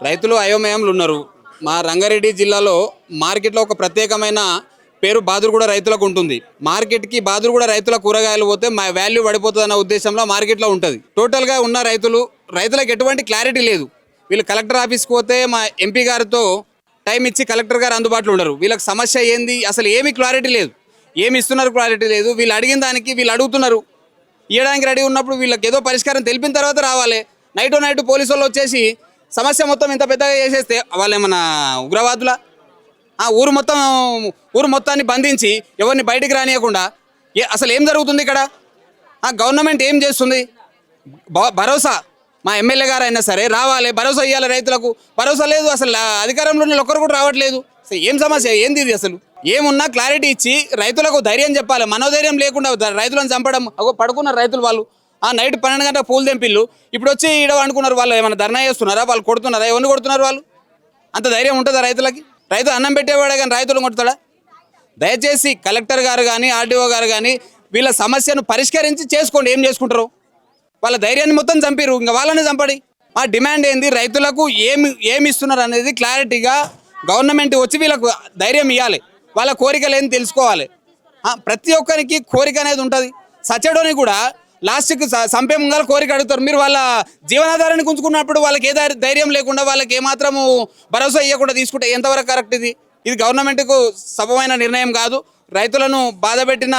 రైతులు అయోమయంలో ఉన్నారు. మా రంగారెడ్డి జిల్లాలో మార్కెట్లో ఒక ప్రత్యేకమైన పేరు బాదురుగూడ రైతులకు ఉంటుంది. మార్కెట్కి బాదురుగూడ రైతుల కూరగాయలు పోతే మా వాల్యూ పడిపోతుంది అన్న ఉద్దేశంలో మార్కెట్లో ఉంటుంది. టోటల్గా ఉన్న రైతులకు ఎటువంటి క్లారిటీ లేదు. వీళ్ళు కలెక్టర్ ఆఫీస్కి పోతే మా ఎంపీ గారితో టైం ఇచ్చి కలెక్టర్ గారు అందుబాటులో ఉండరు. వీళ్ళకి సమస్య ఏంది అసలు ఏమీ క్లారిటీ లేదు. ఏమి ఇస్తున్నారు క్లారిటీ లేదు. వీళ్ళు అడిగిన దానికి వీళ్ళు అడుగుతున్నారు, ఇవ్వడానికి రెడీ ఉన్నప్పుడు వీళ్ళకి ఏదో పరిష్కారం తెలిపిన తర్వాత రావాలి. నైట్ పోలీసు వాళ్ళు వచ్చేసి సమస్య మొత్తం ఇంత పెద్దగా చేసేస్తే వాళ్ళు ఏమన్నా ఉగ్రవాదుల ఊరు మొత్తాన్ని బంధించి ఎవరిని బయటికి రానియకుండా అసలు ఏం జరుగుతుంది ఇక్కడ? గవర్నమెంట్ ఏం చేస్తుంది? భరోసా మా ఎమ్మెల్యే గారు అయినా సరే రావాలి, భరోసా ఇవ్వాలి రైతులకు. భరోసా లేదు. అసలు అధికారంలో ఒక్కరు కూడా రావట్లేదు. ఏం సమస్య ఏంది ఇది? అసలు ఏమున్నా క్లారిటీ ఇచ్చి రైతులకు ధైర్యం చెప్పాలి. మనోధైర్యం లేకుండా రైతులను చంపడం. పడుకున్నారు రైతులు. వాళ్ళు నైట్ 12 గంటల పూలు తెంపిల్లు. ఇప్పుడు వచ్చి ఈడ అనుకున్నారు. వాళ్ళు ఏమైనా ధర్నా చేస్తున్నారా? వాళ్ళు కొడుతున్నారా? ఎవరిని కొడుతున్నారు? వాళ్ళు అంత ధైర్యం ఉంటుందా రైతులకి? రైతు అన్నం పెట్టేవాడే కానీ రైతులు కొడుతాడా? దయచేసి కలెక్టర్ గారు కానీ ఆర్డీఓ గారు కానీ వీళ్ళ సమస్యను పరిష్కరించి చేసుకోండి. ఏం చేసుకుంటారు? వాళ్ళ ధైర్యాన్ని మొత్తం చంపిరు. ఇంకా వాళ్ళని చంపడి. ఆ డిమాండ్ ఏంది? రైతులకు ఏమి ఇస్తున్నారు అనేది క్లారిటీగా గవర్నమెంట్ వచ్చి వీళ్ళకు ధైర్యం ఇవ్వాలి. వాళ్ళ కోరికలు ఏంది తెలుసుకోవాలి. ప్రతి ఒక్కరికి కోరిక అనేది ఉంటుంది. సచ్చడోని కూడా లాస్ట్కి సంపే ముంగల కోరిక అడుగుతారు. మీరు వాళ్ళ జీవనాధారాన్ని గుంజుకున్నప్పుడు వాళ్ళకి ఏ ధైర్యం లేకుండా వాళ్ళకి ఏమాత్రము భరోసా ఇవ్వకుండా తీసుకుంటే ఎంతవరకు కరెక్ట్? ఇది గవర్నమెంట్కు సబమైన నిర్ణయం కాదు. రైతులను బాధపెట్టిన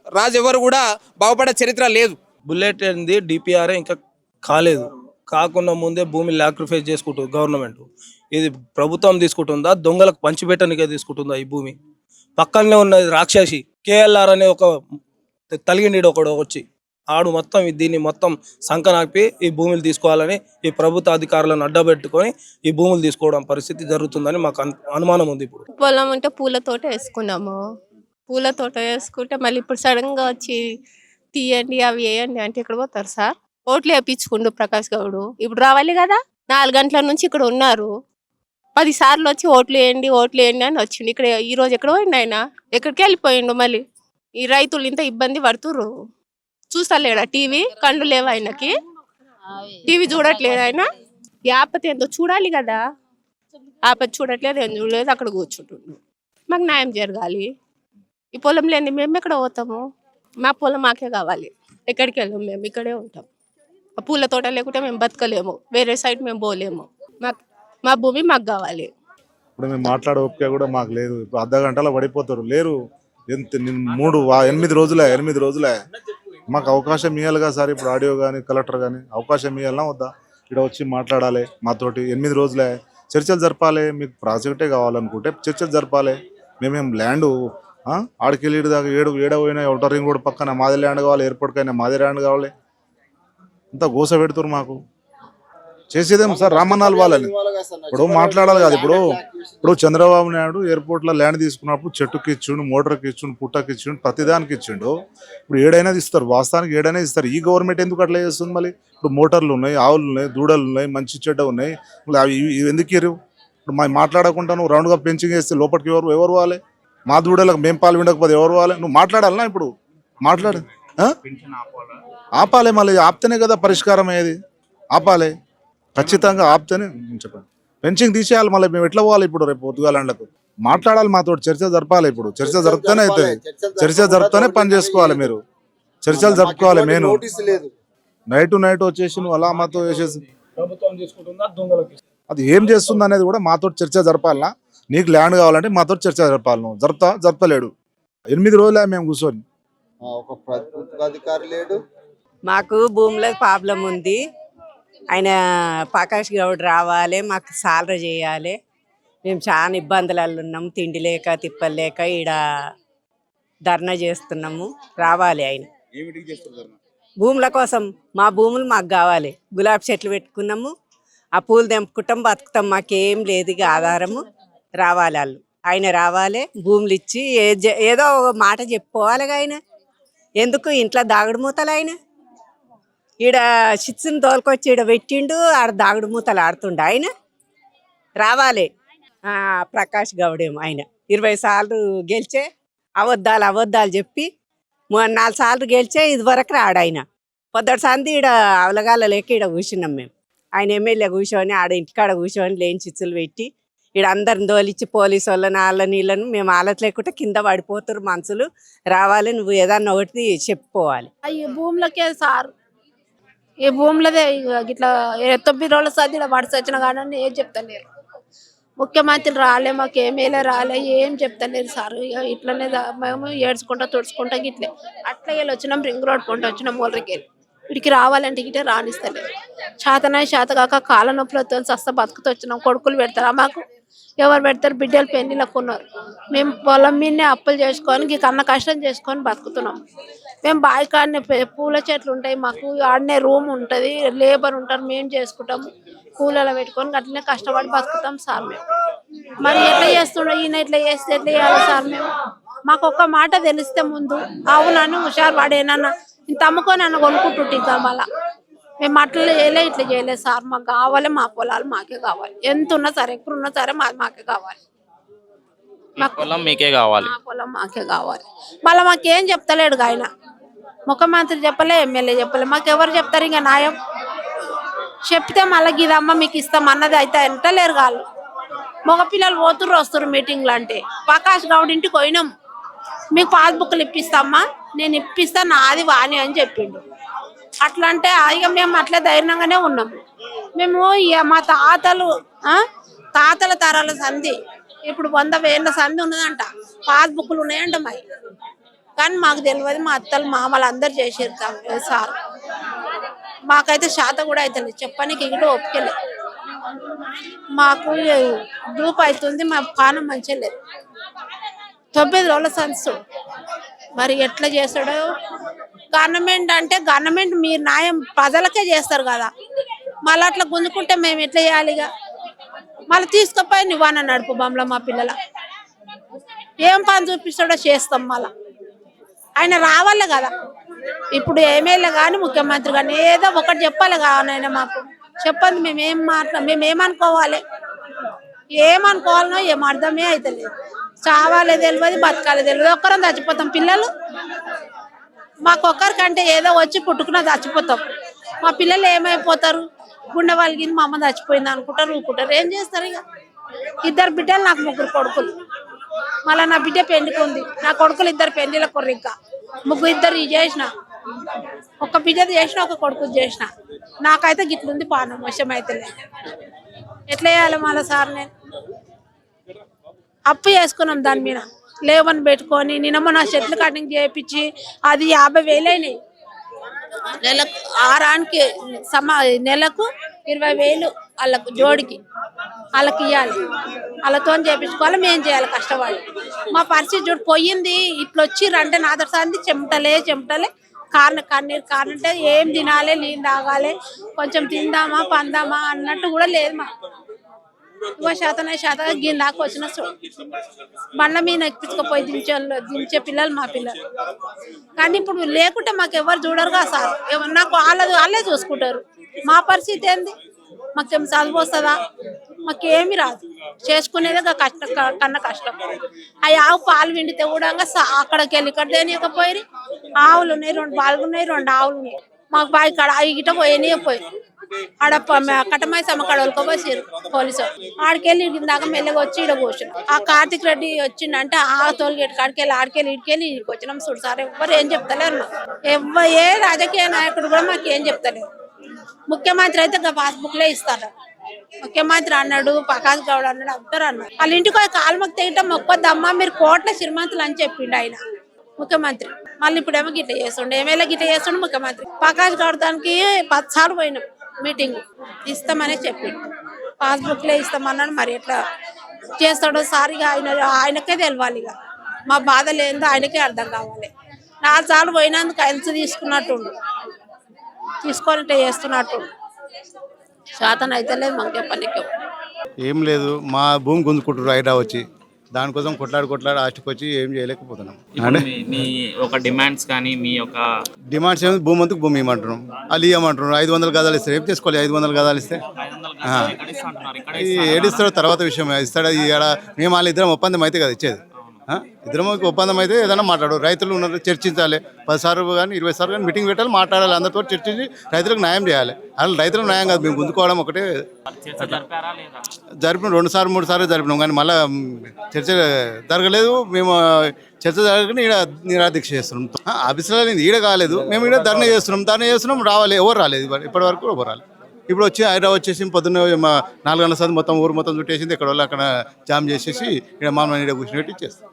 రాజు ఎవరు కూడా బాగుపడే చరిత్ర లేదు. బుల్లెట్ అనేది డిపిఆర్ ఇంకా కాలేదు. కాకుండా ముందే భూమి లాక్రిఫైస్ చేసుకుంటుంది గవర్నమెంట్. ఇది ప్రభుత్వం తీసుకుంటుందా, దొంగలకు పంచిపెట్టనికే తీసుకుంటుందా? ఈ భూమి పక్కనే ఉన్నది రాక్షసి కేఎల్ఆర్ అనే ఒక తలిగిండి ఒకడు వచ్చి ఆడు మొత్తం దీన్ని మొత్తం సంకనాపి ఈ భూములు తీసుకోవాలని ఈ ప్రభుత్వ అధికారులను అడ్డబెట్టుకొని ఈ భూములు తీసుకోవడం పరిస్థితి జరుగుతుందని మాకు అనుమానం ఉంది. ఇప్పుడు పొలం అంటే పూల తోట వేసుకున్నాము. పూల తోట వేసుకుంటే మళ్ళీ ఇప్పుడు సడన్ గా వచ్చి తీయండి అవి వేయండి అంటే ఇక్కడ పోతారు సార్. ఓట్లు వేయించుకుండు ప్రకాష్ గౌడ్. ఇప్పుడు రావాలి కదా. 4 గంటల నుంచి ఇక్కడ ఉన్నారు. 10 సార్లు వచ్చి ఓట్లు వేయండి అని వచ్చిండు. ఇక్కడ ఈ రోజు ఎక్కడ పోయిండు ఆయన? ఎక్కడికి వెళ్ళిపోయిండు? మళ్ళీ ఈ రైతులు ఇంత ఇబ్బంది పడుతుర్రు. చూస్తలేడా టీవీ? కళ్ళు లేవు ఆయనకి? టీవీ చూడట్లేదు ఆయన? ఈ ఆపత్తి ఎంతో చూడాలి కదా. ఆపత్తి చూడట్లేదు, ఏం చూడలేదు. అక్కడ కూర్చుంటుండు. మాకు న్యాయం జరగాలి. ఈ పొలం లేని మేము ఎక్కడ పోతాము? మా పొలం మాకే కావాలి. ఎక్కడికి వెళ్ళాము? మేము ఇక్కడే ఉంటాం. ఆ పూల తోట లేకుంటే మేము బతకలేము. వేరే సైడ్ మేము పోలేము. మా భూమి మాకు కావాలి. ఇప్పుడు మేము మాట్లాడే ఓపిక కూడా మాకు లేదు. ఇప్పుడు అర్ధ గంటలో పడిపోతారు. లేరు. 8 రోజులే మాకు అవకాశం ఇవ్వాలిగా సార్. ఇప్పుడు ఆడియో కానీ కలెక్టర్ కానీ అవకాశం ఇవ్వాలన్నా వద్దా? ఇక్కడ వచ్చి మాట్లాడాలి మాతోటి. 8 రోజులే చర్చలు జరపాలి. మీకు ప్రాజెక్టే కావాలనుకుంటే చర్చలు జరపాలి. మేమేం ల్యాండ్ ఆడికెళ్ళి దాకా ఏడవైనా అవుటర్ రింగ్ రోడ్ పక్కన మాది ల్యాండ్ కావాలి, ఎయిర్పోర్ట్కైనా మాది ల్యాండ్ కావాలి. అంత గోస పెడుతున్నారు మాకు. చేసేదేం సార్? రామన్నాలు వాళ్ళని ఇప్పుడు మాట్లాడాలి కదా. ఇప్పుడు చంద్రబాబు నాయుడు ఎయిర్పోర్ట్లో ల్యాండ్ తీసుకున్నప్పుడు చెట్టుకి ఇచ్చిండు, మోటార్కి ఇచ్చిండు, పుట్టకి ఇచ్చిండు, ప్రతిదానికి ఇచ్చిండు. ఇప్పుడు ఏడైనా ఇస్తారు, వాస్తవానికి ఏడైనా ఇస్తారు. ఈ గవర్నమెంట్ ఎందుకు అట్లా చేస్తుంది? మళ్ళీ ఇప్పుడు మోటార్లు ఉన్నాయి, ఆవులు ఉన్నాయి, దూడలు ఉన్నాయి, మంచి చెడ్డ ఉన్నాయి. అవి ఎందుకు ఇరు? ఇప్పుడు మాట్లాడకుండా నువ్వు రౌండ్గా పెంచింగ్ వేస్తే లోపలికి ఎవరు పోవాలి? మా దూడలకు మేము పాలు వినకపోతే ఎవరు పోవాలి? నువ్వు మాట్లాడాలన్నా? ఇప్పుడు మాట్లాడు. ఆపాలి. మళ్ళీ ఆపితేనే కదా పరిష్కారం అయ్యేది. ఆపాలి, ఖచ్చితంగా ఆపితేనే. చెప్పండి. పెన్షన్ తీసేయాలి. మళ్ళీ మేము ఎట్లా పోవాలి? ఇప్పుడు రేపు పొద్దుగాలకు మాట్లాడాలి, మాతో చర్చ జరపాలి. ఇప్పుడు చర్చ జరుపుతూనే అవుతుంది. చర్చ జరుపుతూనే పని చేసుకోవాలి. మీరు చర్చలు జరుపుకోవాలి. నేను నైట్ వచ్చేసి నువ్వు అలా మాతో వేసేసి అది ఏం చేస్తుంది అనేది కూడా మాతో చర్చ జరపాలనా? నీకు ల్యాండ్ కావాలంటే మాతో చర్చ జరపాలి. నువ్వు జరపలేడు. 8 రోజులే మేము కూర్చొని. ఒక ప్రభుత్వ అధికారి లేడు. మాకు భూమిలో ప్రాబ్లం ఉంది. ఆయన ప్రకాష్ గౌడ్ రావాలి, మాకు సాలరీ చేయాలి. మేము చాలా ఇబ్బందులలో ఉన్నాము. తిండి లేక తిప్పలు లేక ఈడ ధర్నా చేస్తున్నాము. రావాలి ఆయన. భూముల కోసం మా భూములు మాకు కావాలి. గులాబీ చెట్లు పెట్టుకున్నాము, ఆ పూలు తెంపుకుంటాం, బతుకుతాం. మాకేం లేదు ఇక ఆధారము. రావాలి వాళ్ళు. ఆయన రావాలి, భూములు ఇచ్చి ఏదో ఒక మాట చెప్పుకోవాలి. ఆయన ఎందుకు ఇంట్లో దాగుడు మూతలు? ఆయన ఈడ చిచ్చుని తోలుకొచ్చి ఈడ పెట్టిండు, ఆడ దాగుడు మూతలు ఆడుతుండు. ఆయన రావాలి. ప్రకాష్ గౌడేమో ఆయన 20 సార్లు గెలిచే అబద్ధాలు చెప్పి 4 సార్లు గెలిచే ఇదివరకు రాడు ఆయన. పొద్దుటి సంది ఈడ అవలగాల లేక ఈడ కూర్చున్నాం మేము. ఆయన ఎమ్మెల్యే కూర్చొని ఆడ ఇంటికాడ కూర్చొని లేని చిచ్చులు పెట్టి ఇక్కడ అందరిని తోలిచ్చి పోలీసు వాళ్ళని వాళ్ళని వీళ్ళని మేము ఆలత లేకుండా కింద పడిపోతారు మనుషులు రావాలి నువ్వు ఏదన్నా ఒకటి చెప్పుకోవాలి. ఈ భూములకే సార్ ఈ భూములదే ఇట్లా 9 రోజుల సార్ ఇలా పడిసి వచ్చిన కానీ ఏం చెప్తలేరు. ముఖ్యమంత్రి రాలే, మాకు ఎమ్మెల్యే రాలే, ఏం చెప్తలేరు సార్. ఇక ఇట్లనే మేము ఏడ్చుకుంటా తుడుచుకుంటా గిట్లే అట్లా వెళ్ళి వచ్చినాం. రింగ్ రోడ్ కొంట వచ్చినాం మూలరికి. వీడికి రావాలంటే గిట్టే రానిస్తలేదు. శాత కాక కాళ్ళ నొప్పులతో సస్త బతుకుతూ వచ్చినాం. కొడుకులు పెడతారా మాకు? ఎవరు పెడతారు? బిడ్డలు పెళ్లిలకు ఉన్నారు. మేము పొలం మీదనే అప్పులు చేసుకొని కన్న కష్టం చేసుకొని బతుకుతున్నాం. మేము బావి కాడనే పూల చెట్లు ఉంటాయి, మాకు ఆడనే రూమ్ ఉంటుంది, లేబర్ ఉంటారు, మేము చేసుకుంటాము. కూలలో పెట్టుకొని అట్లనే కష్టపడి బతుకుతాం సార్ మేము. మరి ఎట్లా చేస్తుండే ఈయన ఇట్లా చేస్తే ఎట్లా చేయాలి సార్ మేము? మాకు ఒక్క మాట తెలిస్తే ముందు అవునని హుషారు వాడేనన్నా ఇంత అమ్ముకొని నన్ను కొనుక్కుంటుంటాం. మళ్ళా మేము అట్లా చేయలే, ఇట్లా చేయలేదు సార్. మాకు కావాలి, మా పొలాలు మాకే కావాలి. ఎంత ఉన్నా సరే, ఎక్కడున్నా సరే మాకే కావాలి. పొలం మీకే కావాలి, మా పొలం మాకే కావాలి. మళ్ళీ మాకేం చెప్తలేడు ఆయన. ముఖ్యమంత్రి చెప్పలే, ఎమ్మెల్యే చెప్పలే, మాకెవరు చెప్తారు? ఇంకా న్యాయం చెప్తే మళ్ళీ ఇదమ్మ మీకు ఇస్తాం అన్నది అయితే ఎంటలేరు కాళ్ళు. మగపిల్లలు పోతుర్రు వస్తుర్రు మీటింగ్లు అంటే. ప్రకాష్ గౌడ్ ఇంటికి పోయినాం, మీకు పాస్బుక్లు ఇప్పిస్తామ్మా, నేను ఇప్పిస్తా, నాది వాణి అని చెప్పిండు. అట్లా అంటే ఇక మేము అట్లే ధైర్యంగానే ఉన్నాం. మేము మా తాతల తరాల సంధి ఇప్పుడు 100 ఏళ్ళ సంధి ఉన్నదంట, పాస్బుక్లు ఉన్నాయంట మరి. కానీ మాకు తెలియదు, మా అత్తలు మామలు అందరు చేసేస్తాం సార్. మాకైతే శాత కూడా అవుతుంది చెప్పడానికి, ఇక్కడ ఒప్పుకెళ్ళి మాకు గ్రూప్ అవుతుంది, మా పానం మంచిగా లేదు. 9 రోజుల సంస్థ మరి ఎట్లా చేస్తాడో. గవర్నమెంట్ అంటే గవర్నమెంట్ మీరు న్యాయం ప్రజలకే చేస్తారు కదా, మళ్ళీ అట్లా గుంజుకుంటే మేము ఎట్లా చేయాలి? ఇక మళ్ళీ తీసుకుపోయి నువ్వన్న నడుపు బొమ్మల మా పిల్లల ఏం పని చూపిస్తాడో చేస్తాం. మళ్ళా ఆయన రావాలి కదా. ఇప్పుడు ఎమ్మెల్యే కానీ ముఖ్యమంత్రి కానీ ఏదో ఒకటి చెప్పాలి కదా ఆయన. మాకు చెప్పండి, మేమేమనుకోవాలి? ఏమనుకోవాలనో ఏం అర్థమే అవుతలేదు. చావాలే తెలియదు, బతకాలే తెలియదు. ఒక్కరం చచ్చిపోతాం. పిల్లలు మాకొక్కరికంటే ఏదో వచ్చి పుట్టుకున్నా చచ్చిపోతాం. మా పిల్లలు ఏమైపోతారు? గుండె వాళ్ళకి మా అమ్మ చచ్చిపోయింది అనుకుంటారు, ఊరుకుంటారు. ఏం చేస్తారు? ఇక 2 బిడ్డలు, నాకు 3 కొడుకులు. మళ్ళీ నా బిడ్డ పెళ్లికి ఉంది, నా కొడుకులు 2 పెళ్లిళ్ళ కొర్ర. ఇంకా 2 చేసిన, ఒక బిడ్డది చేసిన, ఒక కొడుకు చేసిన. నాకైతే గిట్లుంది పానం, వశం అయితే లేదు. ఎట్లా చేయాలి మళ్ళీ సార్? నేను అప్పు చేసుకున్నాం దాని మీద, లేవని పెట్టుకొని. నిన్న నా చెట్లు కటింగ్ చేయించి అది 50,000 అయినాయి. నెలకు ఆరానికి నెలకు 20,000 వాళ్ళకు జోడికి వాళ్ళకి ఇవ్వాలి. వాళ్ళతో చేయించుకోవాలి, మేము చేయాలి కష్టపడి. మా పరిస్థితి చూడు పోయింది. ఇట్లా వచ్చిర్రంటే నా దర్శనాన్ని చెమటలే కన్నీరు కారణంటే ఏం తినాలి, నీళ్ళు తాగాలి, కొంచెం తిందామా పందామా అన్నట్టు కూడా లేదు. మా ఇగో శాతం గిన్నెకు వచ్చిన బండ్ల మీద ఎక్కించుకుపోయి దించే పిల్లలు మా పిల్లలు. కానీ ఇప్పుడు లేకుంటే మాకు ఎవరు చూడరు కదా సార్. నాకు వాళ్ళే చూసుకుంటారు. మా పరిస్థితి ఏంది? మాకేం చదువు వస్తుందా? మాకేమి రాదు. చేసుకునేదే కన్నా కష్టం. అవి ఆవు పాలు విండితే కూడా అక్కడికి వెళ్ళి ఇక్కడ దేనియకపోయి. ఆవులు ఉన్నాయి, 2 పాలు ఉన్నాయి, 2 ఆవులు ఉన్నాయి. మాకు బావి కాడ అవి గిట్ట పోయి ఆడ కట్టమై సమ్మకాడ వాళ్ళకపోయి పోలీసు ఆడికెళ్ళి దాకా మెల్లగా వచ్చి ఈడ కూర్చున్నాం. ఆ కార్తిక్ రెడ్డి వచ్చిండంటే ఆ తోలుగేట్ కాడికెళ్ళి ఆడికెళ్ళి ఇడికెళ్ళి ఇక్కడికి వచ్చినాం. చూడు సార్, ఎవ్వరు ఏం చెప్తలేరు. ఏ రాజకీయ నాయకుడు కూడా మాకు ఏం చెప్తలేరు. ముఖ్యమంత్రి అయితే పాస్బుక్లే ఇస్తారు. ముఖ్యమంత్రి అన్నాడు, ప్రకాష్ గౌడ్ అన్నాడు, అందరు అన్నారు. వాళ్ళ ఇంటికి కాలుమకు తెగటం మొక్కొద్దమ్మా, మీరు కోట్ల శ్రీమంతులు అని చెప్పిండు ఆయన ముఖ్యమంత్రి. మళ్ళీ ఇప్పుడేమో గిట్ల చేస్తుండే, ఎమ్మెల్యే గిట్ల చేస్తుండే ముఖ్యమంత్రి. ప్రకాష్ గౌడ్ దానికి 10 సార్లు పోయినాం మీటింగ్, ఇస్తామనే చెప్పిండు. పాస్బుక్లే ఇస్తామన్నాడు. మరి ఎట్లా చేస్తాడో సార్, ఇక ఆయనకే తెలవాలి. ఇక మా బాధ లేదో ఆయనకే అర్థం కావాలి. 4 సార్లు పోయినందుకు ఆయన తీసుకున్నట్టుండు, తీసుకొని చేస్తున్నట్టు. శాతం అయితే లేదు మాకు చెప్పనికి. ఏం లేదు, మా భూమి గుంజుకుంటారు హైడ్రా వచ్చి. దానికోసం కొట్లాడి ఆస్తికి వచ్చి ఏం చేయలేకపోతున్నాం. అంటే మీ ఒక డిమాండ్స్ కానీ మీ యొక్క డిమాండ్స్ ఏమి? భూమి అంతకు భూమి ఇవ్వమంటున్నాం, వాళ్ళు ఇవ్వమంటున్నారు. 500 గదాలు ఇస్తారు, ఏం తీసుకోవాలి? 500 గదాలు ఇస్తే ఏడిస్తాడో తర్వాత విషయం. ఇస్తాడు, మేము వాళ్ళ ఇద్దరం ఒప్పందం అయితే కదా ఇచ్చేది. ఇద్దరం ఒప్పందం అయితే ఏదైనా మాట్లాడు. రైతులు ఉన్నారు, చర్చించాలి. 10 సార్లు కానీ 20 సార్లు కానీ మీటింగ్ పెట్టాలి, మాట్లాడాలి. అందరితో చర్చించి రైతులకు న్యాయం చేయాలి. అసలు రైతులకు న్యాయం కాదు, మేము గుంజుకోవడం ఒకటే. చర్చ జరిపారా లేదా? జరిపిన 2 సార్లు 3 సార్లు జరిపినాం కానీ మళ్ళీ చర్చ జరగలేదు. మేము చర్చ జరగని ఈడ నిరాదీక్ష చేస్తున్నాం. ఆఫీసులో ఈడ కాలేదు, మేము ఈడ ధర్నా చేస్తున్నాం. రావాలి, ఎవరు రాలేదు ఇప్పటి వరకు, ఎవరు రాలేదు. ఇప్పుడు వచ్చి హైదరాబాద్ వచ్చేసి పొద్దున్న 4 గంటల సార్ మొత్తం ఊరు మొత్తం చుట్టేసింది. ఇక్కడ వాళ్ళు అక్కడ జామ్ చేసేసి ఇక్కడ మామూలు కూర్చుని పెట్టి ఇచ్చేస్తాం.